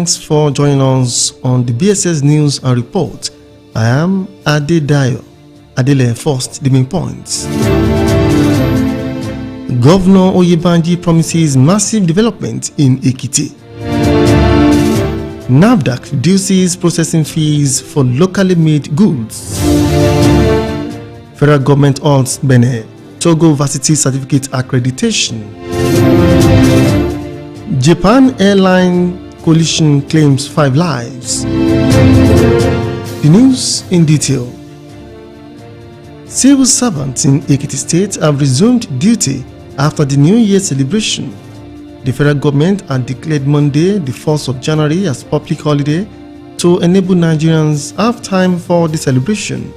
Thanks for joining us on the BSS News and Report. I am Adedayo. Adele first, the main points. Governor Oyebanji promises massive development in Ekiti. NAFDAC reduces processing fees for locally made goods. Federal government halts Benin Togo Varsity Certificate accreditation. Japan Airline Coalition claims 5 lives. The news in detail. Civil servants in Ekiti State have resumed duty after the New Year celebration. The federal government had declared Monday, the 1st of January, as public holiday to enable Nigerians have time for the celebration.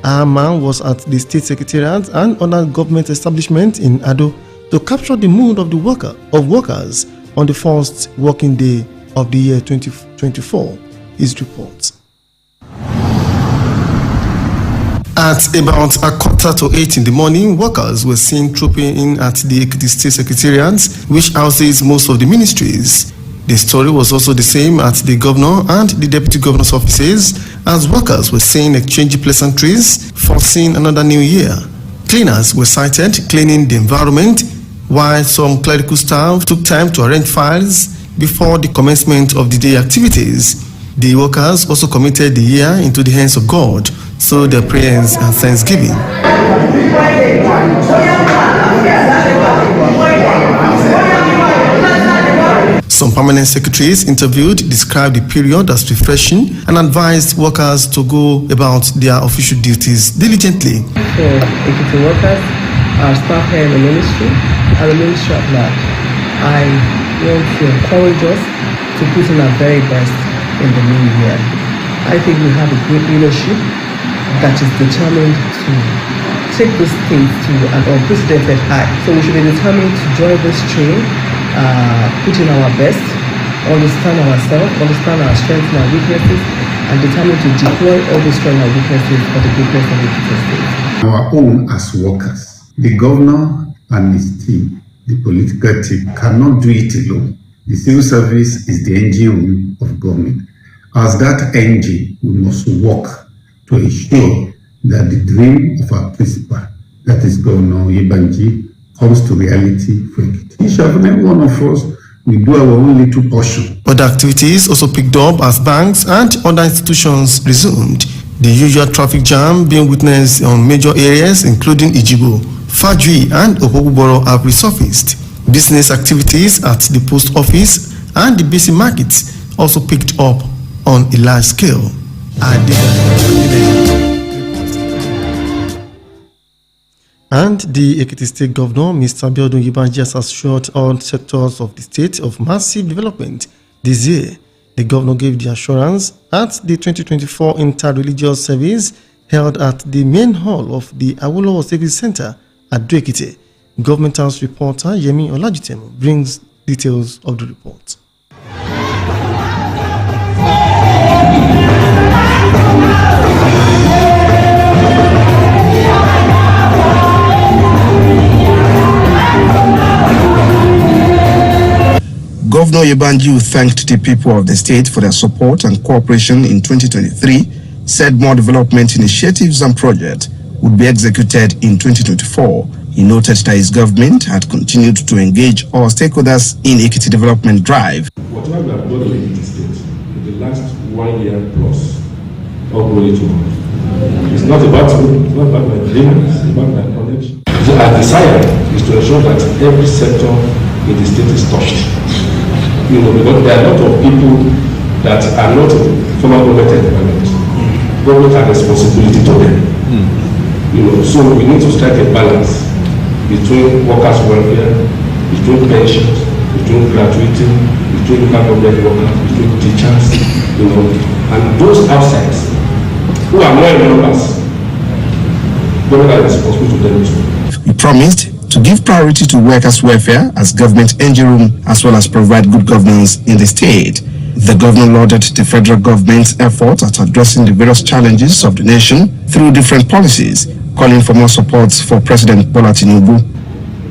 Our man was at the state secretariat and other government establishment in Ado to capture the mood of the workers on the first working day of the year 2024. His report. At about 7:45 in the morning, workers were seen trooping in at the Ekiti State Secretariat, which houses most of the ministries. The story was also the same at the governor and the deputy governor's offices, as workers were seen exchanging pleasantries, foreseeing another new year. Cleaners were sighted cleaning the environment, while some clerical staff took time to arrange files before the commencement of the day activities. The workers also committed the year into the hands of God, so their prayers and thanksgiving. Some permanent secretaries interviewed described the period as refreshing and advised workers to go about their official duties diligently. For Ekiti workers, our staff here in the ministry, and the ministry at large, I want to encourage us to put in our very best in the new year. I think we have a great leadership that is determined to take this thing to an unprecedented height. So we should be determined to join this train, put in our best, understand ourselves, understand our strengths and our weaknesses, and determined to deploy all those strengths and weaknesses for the greatness of the state. Our own as workers, the governor and his team, the political team, cannot do it alone. The civil service is the engine of government. As that engine, we must work to ensure that the dream of our principal, that is Governor Oyebanji, comes to reality for Ekiti. Each and every one of us, we do our own little portion. Other activities also picked up as banks and other institutions resumed. The usual traffic jam being witnessed on major areas including Ijibo, Fajui and Ohogboro have resurfaced. Business activities at the post office and the basic markets also picked up on a large scale. And the Ekiti State Governor, Mr. Abiodun Oyebanji, has assured all sectors of the state of massive development this year. The governor gave the assurance at the 2024 Inter-Religious Service held at the main hall of the Awolowo Service Center at Ekiti. Government House reporter Yemi Olajitemu brings details of the report. Governor Oyebanji thanked the people of the state for their support and cooperation in 2023, said more development initiatives and projects would be executed in 2024. He noted that his government had continued to engage all stakeholders in Ekiti development drive. Whatever we have done in Ekiti State in the last 1 year plus, all glory to God. It's not about me, it's not about my dream, it's about my connection. So our desire is to ensure that every sector in the state is touched. Because there are a lot of people that are not formal government environment. Government has responsibility to them. So we need to strike a balance between workers' welfare, between pensions, between gratuity, between local government workers, between teachers, and those outside who are more in numbers. Government has responsibility to them too. He promised to give priority to workers' welfare as government engine room, as well as provide good governance in the state. The governor lauded the federal government's effort at addressing the various challenges of the nation through different policies, calling for more support for President Bola Tinubu.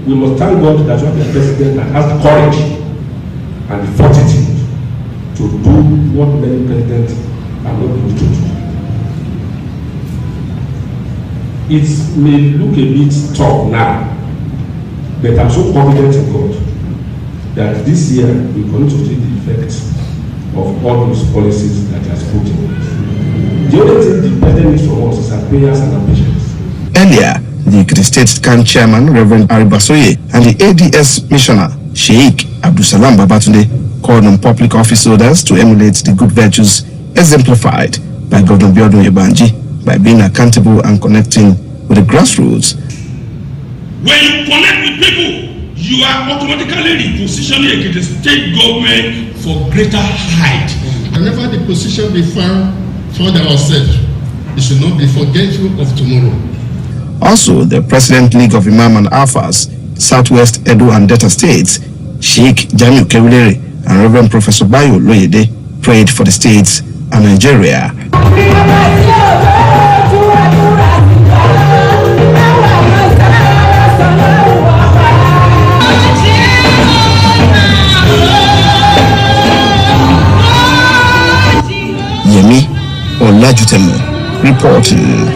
We must thank God that we have a president that has the courage and the fortitude to do what many presidents are not able to do. It may look a bit tough now, but I'm so confident in God that this year we are going to see the effects of all those policies that He has put in place. The only thing the president needs from us is our prayers and our patience. Earlier, the Ekiti State CAN Chairman, Reverend Aribasoye, and the ADS Missioner, Sheikh Abdusalam Babatunde, called on public office holders to emulate the good virtues exemplified by Governor Biodun Oyebanji by being accountable and connecting with the grassroots. When you connect with people, you are automatically repositioning Ekiti State government for greater height. Whenever the position we found for ourselves, we should not be forgetful of tomorrow. Also, the President League of Imam and Alphas, Southwest Edo and Delta States, Sheikh Jamiu Kewulere and Reverend Professor Bayo Loyede prayed for the states and Nigeria. Yemi Olajutemu reporting.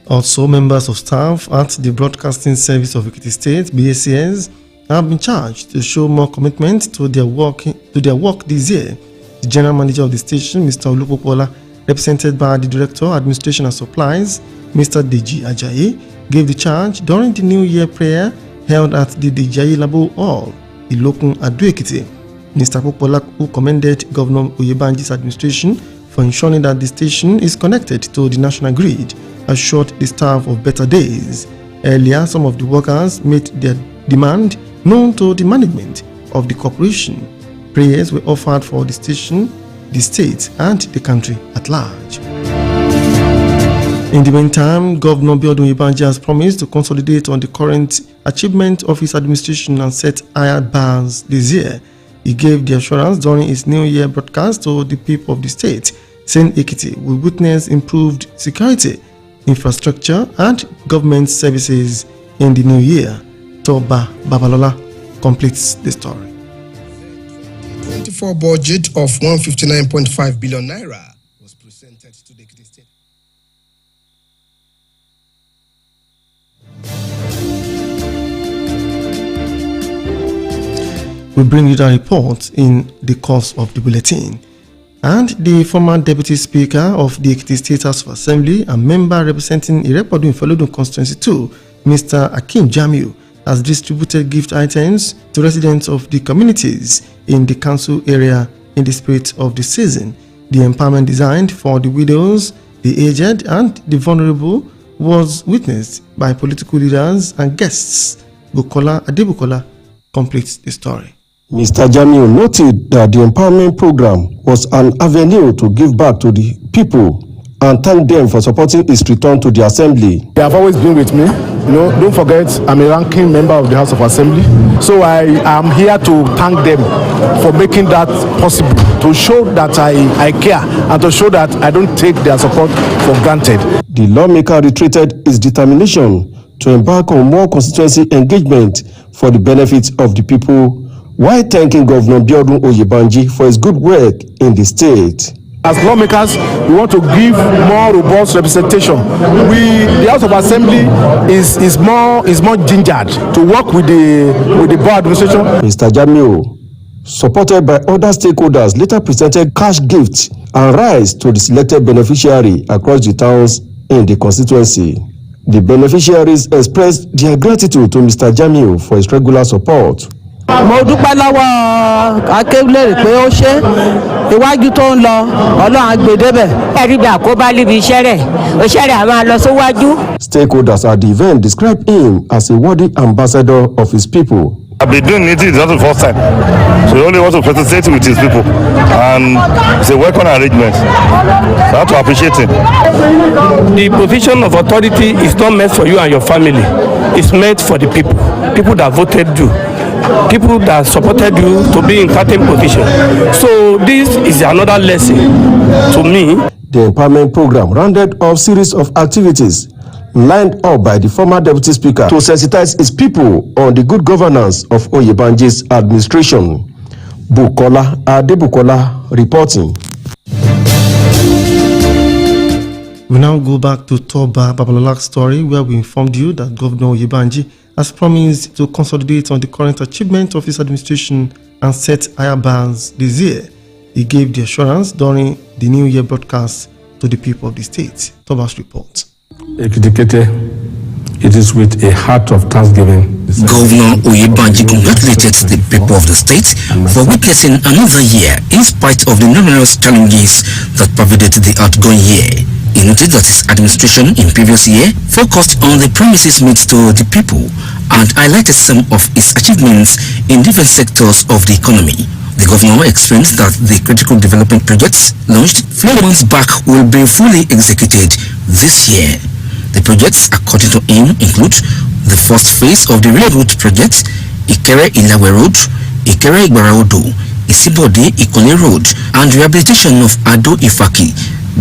Also, members of staff at the Broadcasting Service of Ekiti State (BACS) have been charged to show more commitment to their work this year. The General Manager of the station, Mr. Olupopola, represented by the Director, Administration and Supplies, Mr. Deji Ajayi, gave the charge during the New Year prayer held at the Deji Labo Hall, Ilokun, Ado-Ekiti. Mr. Popola, who commended Governor Oyebanji's administration for ensuring that the station is connected to the national grid, assured the staff of better days. Earlier, some of the workers made their demand known to the management of the corporation. Prayers were offered for the station, the state, and the country at large. In the meantime, Governor Biodun Oyebanji has promised to consolidate on the current achievement of his administration and set higher bars this year. He gave the assurance during his New Year broadcast to the people of the state, saying Ekiti will witness improved security, infrastructure, and government services in the new year. Toba Babalola completes the story. 24 budget of 159.5 billion naira was presented to the Ekiti State. We bring you the report in the course of the bulletin. And the former Deputy Speaker of the Ekiti State House of Assembly and member representing Irepodu in Folodun Constituency 2, Mr. Akim Jamiu, has distributed gift items to residents of the communities in the council area in the spirit of the season. The empowerment designed for the widows, the aged, and the vulnerable was witnessed by political leaders and guests. Bukola Adebukola completes the story. Mr. Jamiu noted that the empowerment program was an avenue to give back to the people and thank them for supporting his return to the assembly. They have always been with me. Don't forget, I'm a ranking member of the House of Assembly. So I am here to thank them for making that possible, to show that I care and to show that I don't take their support for granted. The lawmaker reiterated his determination to embark on more constituency engagement for the benefit of the people, while thanking Governor Biodun Oyebanji for his good work in the state. As lawmakers, we want to give more robust representation. The House of Assembly is more gingered to work with the board administration. Mr. Jamiu, supported by other stakeholders, later presented cash gifts and rice to the selected beneficiary across the towns in the constituency. The beneficiaries expressed their gratitude to Mr. Jamiu for his regular support. Mo dúpẹ́ lọ́wọ́ Akéwulérè pé ó ṣe iwájú tó ń lọ Ọlọ́run á gbé débẹ̀. Ẹ̀rí bí àkóbá níbi iṣẹ́ rẹ̀ á máa lọ síwájú. Stakeholders at the event described him as a worthy ambassador of his people. I've been doing it, it's not the first time. So he only wants to facilitate with his people. And it's a welcome arrangement. So I have to appreciate him. The provision of authority is not meant for you and your family. It's meant for the people. People that voted you. People that supported you to be in certain position. So this is another lesson to me. The empowerment program rounded off series of activities lined up by the former deputy speaker to sensitize his people on the good governance of Oyebanji's administration. Bukola Adebukola reporting. We now go back to Toba Babalola's story, where we informed you that Governor Oyebanji has promised to consolidate on the current achievement of his administration and set higher bans this year. He gave the assurance during the New Year broadcast to the people of the state. Toba's report. Ekiti, it is with a heart of thanksgiving. Governor Oyebanji congratulated the people of the state for witnessing another year in spite of the numerous challenges that pervaded the outgoing year. He noted that his administration in previous year focused on the promises made to the people and highlighted some of its achievements in different sectors of the economy. The governor explained that the critical development projects launched few months back will be fully executed this year. The projects, according to him, include the first phase of the railroad project, Ikere-Ilawe Road, Ikere-Igbara-Odo, Isibode-Ikole Road, and rehabilitation of Ado-Ifaki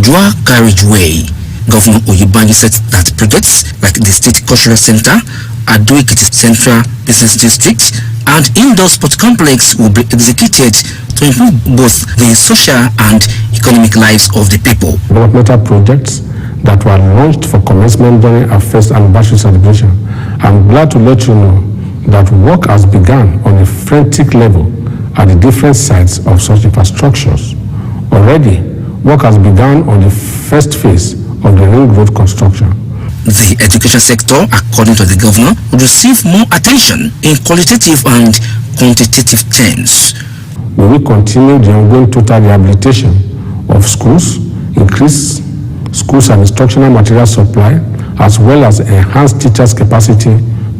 Dua Carriageway. Governor Oyebanji said that projects like the State Cultural Center, Ado-Ekiti Central Business District, and indoor sport complex will be executed to improve both the social and economic lives of the people. Developmental projects that were launched for commencement during our first anniversary celebration. I'm glad to let you know that work has begun on a frantic level at the different sites of such infrastructures. Already, work has begun on the first phase of the ring road construction. The education sector, according to the governor, would receive more attention in qualitative and quantitative terms. We will continue the ongoing total rehabilitation of schools, increase schools and instructional material supply, as well as enhance teachers' capacity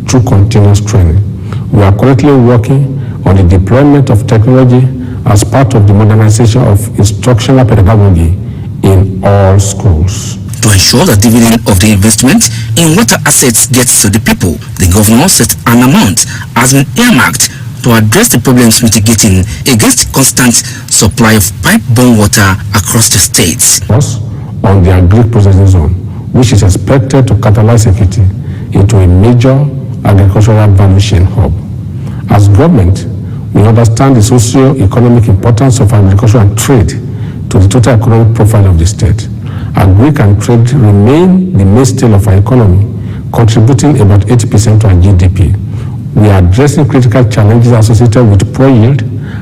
through continuous training. We are currently working on the deployment of technology as part of the modernization of instructional pedagogy in all schools. To ensure that dividend of the investment in water assets gets to the people, the governor said an amount has been earmarked to address the problems mitigating against constant supply of pipe-borne water across the states. On the agri-processing zone, which is expected to catalyze Ekiti into a major agricultural value chain hub. As government, we understand the socio-economic importance of agriculture and trade to the total economic profile of the state. Agric and trade remain the mainstay of our economy, contributing about 80% to our GDP. We are addressing critical challenges associated with poor yield,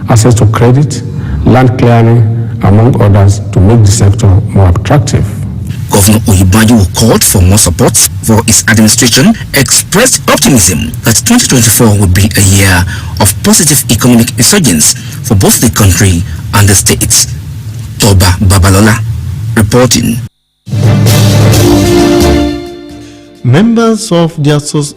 access to credit, land clearing, among others, to make the sector more attractive. Governor Oyebanji, who called for more support for his administration, expressed optimism that 2024 will be a year of positive economic resurgence for both the country and the states. Toba Babalola reporting. Members of the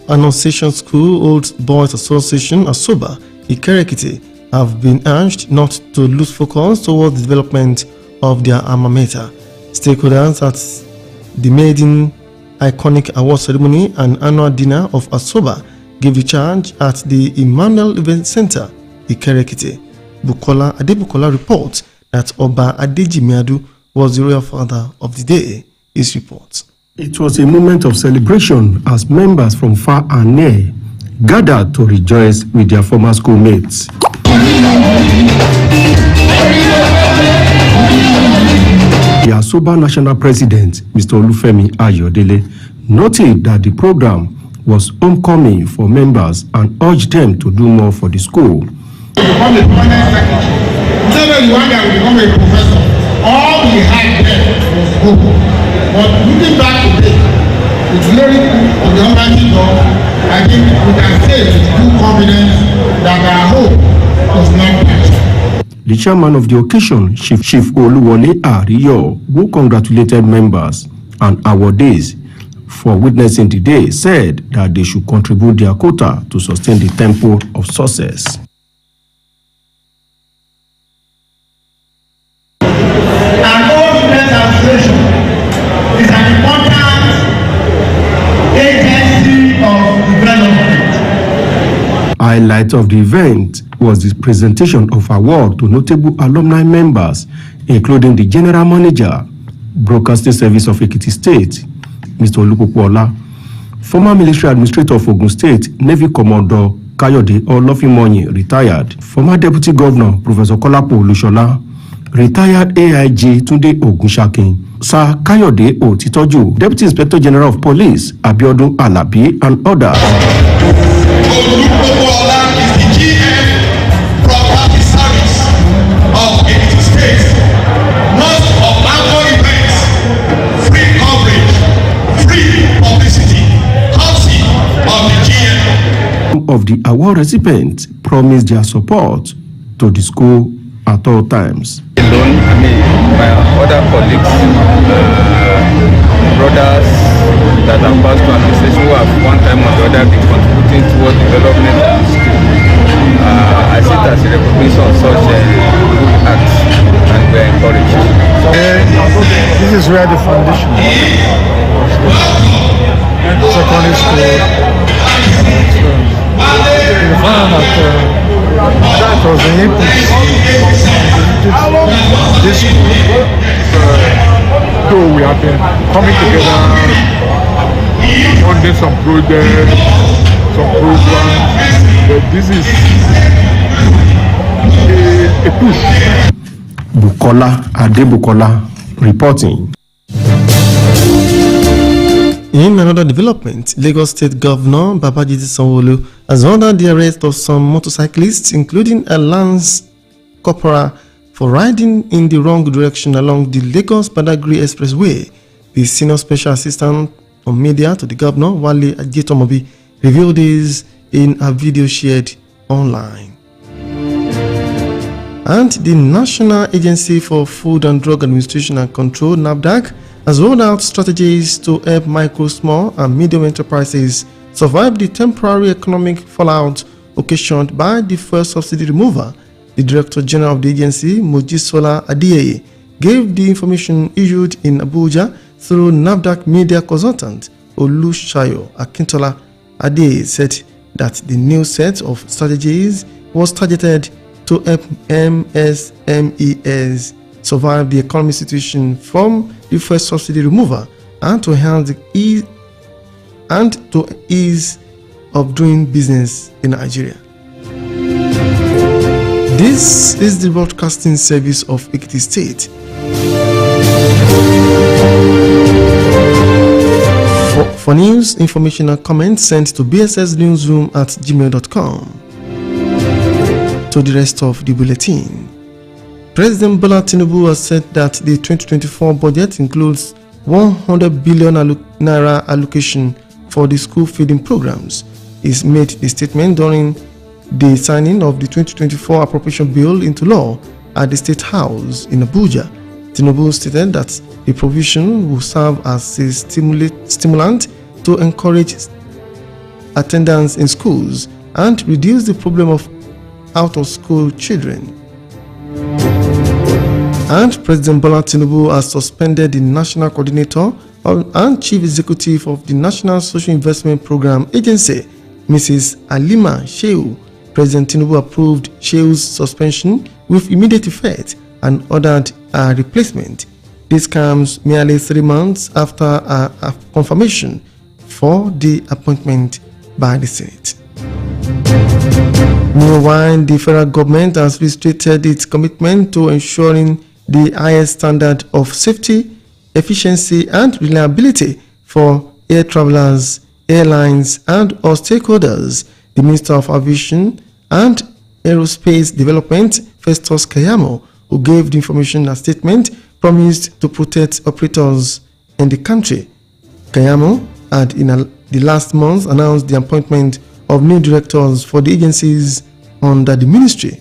Annunciation School Old Boys Association, Asoba, Ekiti, have been urged not to lose focus towards the development of their alma mater. Stakeholders at the Maiden Iconic Award Ceremony and Annual Dinner of Asoba gave the charge at the Emmanuel Event Center, Ekiti. Bukola Adebukola reports that Oba Adejimiadu was the royal father of the day. His report. It was a moment of celebration as members from far and near gathered to rejoice with their former schoolmates. The Asoba National President, Mr. Olufemi Ayodele, noted that the program was homecoming for members and urged them to do more for the school. Become a permanent secretary. Instead of the one that will become a professor, all we had there was hope. But looking back today, it's very on the Almighty God, I think we can say with full confidence that our hope was not dashed. The chairman of the occasion, Chief Oluwole Ariyo, who congratulated members and awardees for witnessing the day, said that they should contribute their quota to sustain the tempo of success. An old student association is an important agency of development. Highlight of the event was the presentation of award to notable alumni members, including the General Manager, Broadcasting Service of Ekiti State, Mr. Olupopola, Former military administrator of Ogun State, Navy Commodore Kayode Olofimoyin, retired. Former Deputy Governor, Professor Kolapo Olushola. Retired AIG Tunde Ogunshakin. Sir Kayode Otitoju, Deputy Inspector General of Police, Abiodun Alabi, and others. Olupopola is the GM Property Service of Ekiti State. Most of our events, free coverage, free publicity, courtesy of the GM. Of the award recipients promised their support to the school at all times. Alone, my other colleagues, brothers that have passed to administration who have one time or the other been contributing towards development of the school. I see it as a recognition of such good acts and we are encouraged. This is where the foundation secondary school. We found that that was the impetus. This school, so we have been coming together, funding some projects, some programs, but this is a push. Bukola Adebukola reporting. In another development, Lagos State Governor Babajide Sanwo-Olu has ordered the arrest of some motorcyclists, including a Lance Corporal, for riding in the wrong direction along the Lagos-Badagry Expressway. The Senior Special Assistant on Media to the Governor, Wale Ajetomobi, revealed this in a video shared online. And the National Agency for Food and Drug Administration and Control, NAFDAC, has rolled out strategies to help micro, small, and medium enterprises survive the temporary economic fallout occasioned by the fuel subsidy removal. The Director General of the agency, Mojisola Adeyeye, gave the information issued in Abuja through NAFDAC media consultant Olushayo Akintola. Adeyeye said that the new set of strategies was targeted to help MSMEs survive the economic situation from the first subsidy removal and to enhance the ease of doing business in Nigeria. This is the broadcasting service of Ekiti State. For news, information, and comments, sent to bssnewsroom@gmail.com. To the rest of the bulletin. President Bola Tinubu has said that the 2024 budget includes 100 billion naira allocation for the school feeding programs. He's made the statement during the signing of the 2024 appropriation bill into law at the State House in Abuja. Tinubu stated that the provision will serve as a stimulant to encourage attendance in schools and reduce the problem of out-of-school children. And President Bola Tinubu has suspended the National Coordinator and Chief Executive of the National Social Investment Program Agency, Mrs. Halima Shehu. President Tinubu approved Shehu's suspension with immediate effect and ordered a replacement. This comes merely 3 months after a confirmation for the appointment by the Senate. Meanwhile, the federal government has reiterated its commitment to ensuring the highest standard of safety, efficiency, and reliability for air travelers, airlines, and all stakeholders. The Minister of Aviation and Aerospace Development, Festus Keyamo, who gave the information in a statement, promised to protect operators in the country. Keyamo had in the last month announced the appointment of new directors for the agencies under the ministry.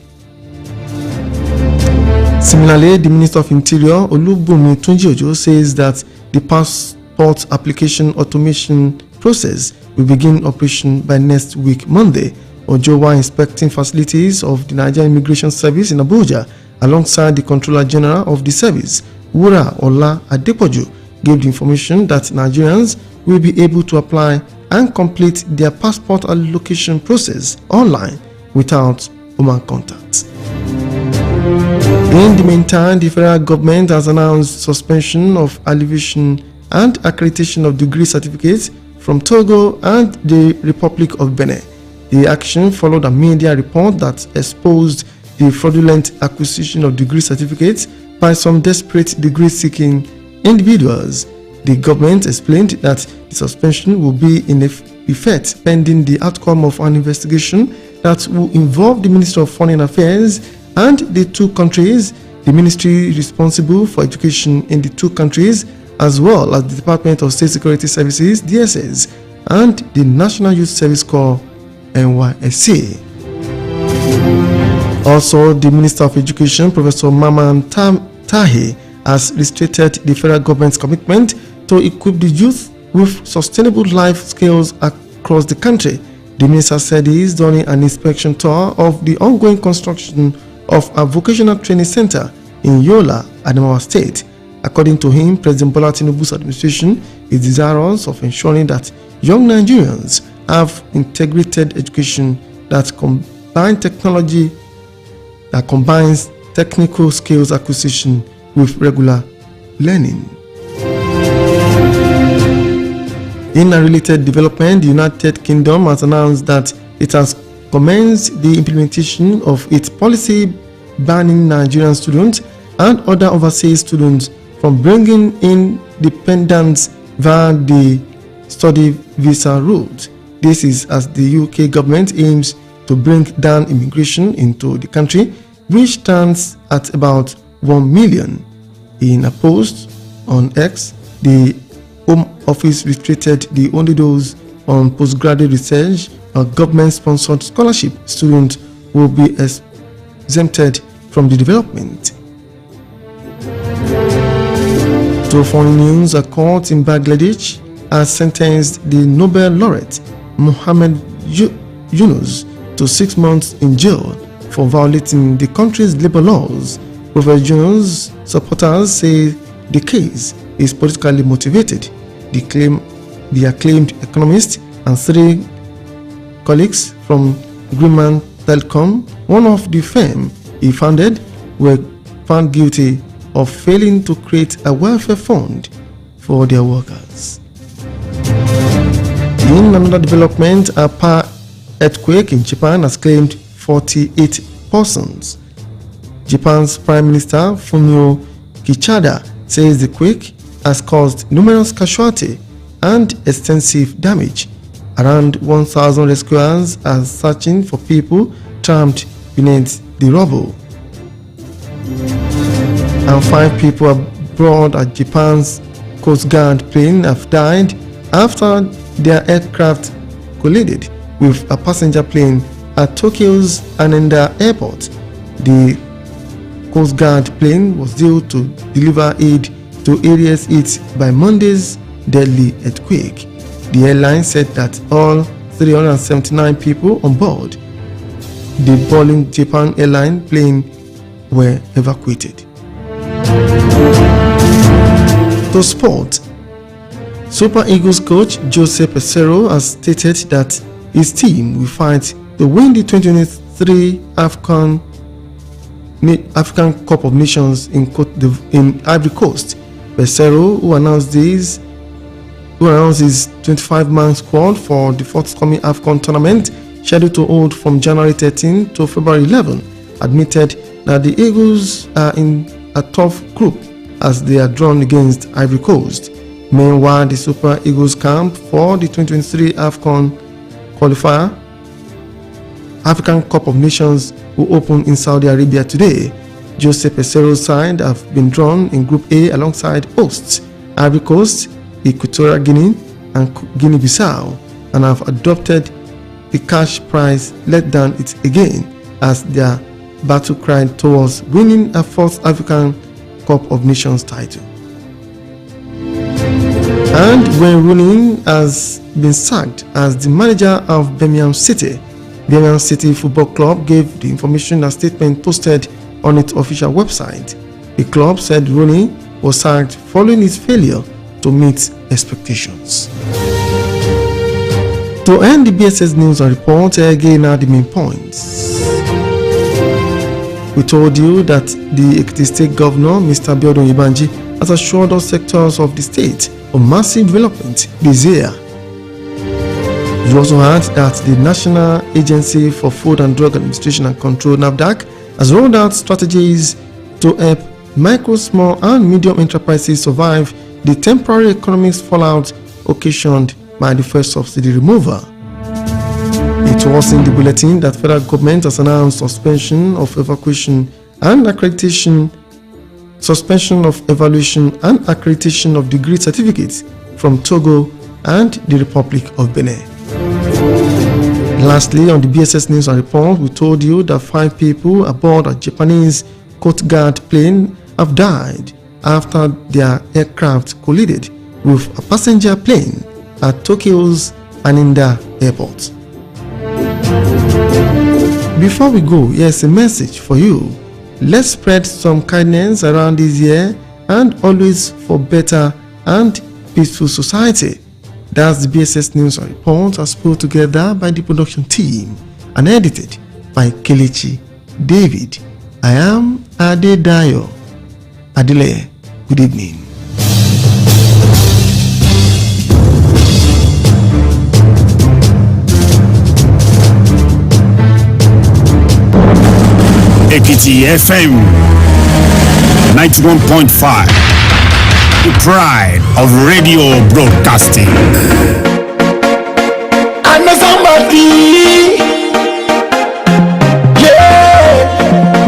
Similarly, the Minister of Interior, Olubunmi Tunji-Ojo, says that the passport application automation process will begin operation by next week, Monday. Ojo, while inspecting facilities of the Nigerian Immigration Service in Abuja, alongside the Controller General of the service, Wura Ola Adepoju, gave the information that Nigerians will be able to apply and complete their passport allocation process online without human contact. In the meantime, the federal government has announced suspension of elevation and accreditation of degree certificates from Togo and the Republic of Benin. The action followed a media report that exposed the fraudulent acquisition of degree certificates by some desperate degree-seeking individuals. The government explained that the suspension will be in effect pending the outcome of an investigation that will involve the Ministry of Foreign Affairs and the two countries, the ministry responsible for education in the two countries, as well as the Department of State Security Services, DSS, and the National Youth Service Corps, NYSC. Also, the Minister of Education, Professor Maman Tahi, has reiterated the federal government's commitment to equip the youth with sustainable life skills across the country. The minister said this during an inspection tour of the ongoing construction of a vocational training center in Yola, Adamawa State. According to him, President Bola Tinubu's administration is desirous of ensuring that young Nigerians have integrated education that combines technical skills acquisition with regular learning. In a related development, the United Kingdom has announced that it has commenced the implementation of its policy banning Nigerian students and other overseas students from bringing in dependents via the study visa route. This is as the UK government aims to bring down immigration into the country, which stands at about 1 million. In a post on X, the Home Office restricted the only those on postgraduate research or government-sponsored scholarship students will be exempted from the development. To foreign news, a court in Bangladesh has sentenced the Nobel laureate Muhammad Yunus to 6 months in jail for violating the country's labor laws. Professor Yunus' supporters say the case is politically motivated. The acclaimed economist and 3 colleagues from Greenman Telecom, one of the firm he founded, were found guilty of failing to create a welfare fund for their workers. In another development, a power earthquake in Japan has claimed 48 persons. Japan's Prime Minister Fumio Kishida says the quake has caused numerous casualty and extensive damage. Around 1,000 rescuers are searching for people trapped beneath the rubble. And 5 people aboard a Japan's Coast Guard plane have died after their aircraft collided with a passenger plane at Tokyo's Haneda Airport. The Coast Guard plane was due to deliver aid to areas hit by Monday's deadly earthquake. The airline said that all 379 people on board the Boeing Japan Airline plane were evacuated. To sport, Super Eagles coach Jose Peseiro has stated that his team will fight to win the 2023 African Cup of Nations in Ivory Coast. Peseiro, who announced his 25-man squad for the forthcoming AFCON tournament, scheduled to hold from January 13 to February 11, admitted that the Eagles are in a tough group as they are drawn against Ivory Coast. Meanwhile, the Super Eagles camp for the 2023 AFCON qualifier African Cup of Nations will open in Saudi Arabia today. Jose Peseiro's side have been drawn in Group A alongside hosts Ivory Coast, Equatorial Guinea, and Guinea-Bissau, and have adopted the cash prize let down it again as their battle cry towards winning a 4th African Cup of Nations title. And Wayne Rooney has been sacked as the manager of Birmingham City. Birmingham City Football Club gave the information in a statement posted on its official website. The club said Rooney was sacked following his failure to meet expectations. To end the BSS news and report, again are the main points. We told you that the Ekiti State Governor, Mr. Abiodun Ibanji, has assured all sectors of the state of massive development this year. You also heard that the National Agency for Food and Drug Administration and Control (NAFDAC) has rolled out strategies to help micro, small, and medium enterprises survive the temporary economic fallout occasioned by the first subsidy removal. It was in the bulletin that federal government has announced suspension of evaluation and accreditation of degree certificates from Togo and the Republic of Benin. Lastly, on the BSS News and Report, we told you that 5 people aboard a Japanese Coast Guard plane have died after their aircraft collided with a passenger plane at Tokyo's Haneda Airport. Before we go, here's a message for you. Let's spread some kindness around this year and always for better and peaceful society. That's the BSS News and Report as put together by the production team and edited by Kelechi David. I am Adedayo Adile. Good evening. Ekiti FM 91.5, the pride of radio broadcasting. I know somebody